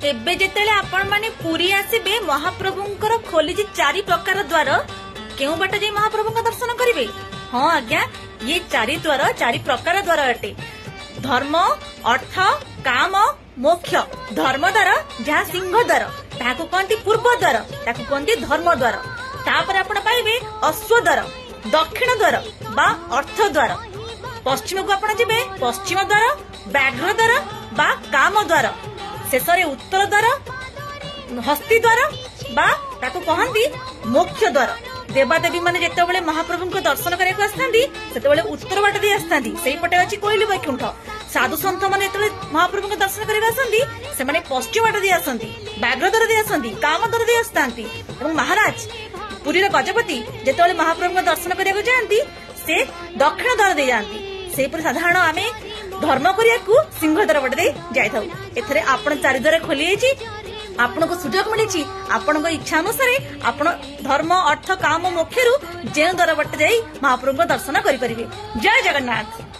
एबे जेतेले आपण माने पुरी आसीबे महाप्रभुंकर खोलीजी 4 प्रकार द्वार केउ बाट जे महाप्रभुंक दर्शन करिवे। हाँ आज्ञा ये 4 द्वार 4 प्रकार द्वार अटे। धर्म अर्थ काम मोक्ष। धर्म द्वार जहाँ सिंह द्वार ताकू कहती पूर्व द्वार ताकू कहती धर्म द्वार। तापर आपण पाइबे अश्व द्वार दक्षिण द्वार बा अर्थ द्वार। पश्चिम को आपण जिबे पश्चिम द्वार व्याघ्र द्वार बा काम द्वार। शेष उत्तर द्वार हस्ती द्वार बा ताकू कहती मोक्ष द्वार। देवादेवी माने जेतेबेले महाप्रभु को दर्शन करने आसतांती सेतेबेले उत्तर बाट दे आसतांती सेही पटे अछि कोइली वैकुंठ। साधु संत माने जेतेबेले महाप्रभु को दर्शन करने आसतांती से माने पश्चिम बाट दे आसतांती व्याघ्र द्वार दे आसतांती काम द्वार दे आसतांती। एवं महाराज पुरीर गजपति जेतेबेले महाप्रभु को दर्शन करने जाती से दक्षिण द्वार दे जाती। सेहीपरि साधारण आमे धर्म करिया सिंह द्वार बाट दे जाइथाउ। एथरे आपण 4 द्वार खोली आइछि। आपण को सुजोग मिली आपण इच्छा अनुसार आपण धर्म अर्थ काम मोक्षरु जे द्वार बाट जाई महाप्रभु दर्शन करि परिबे। जय जगन्नाथ।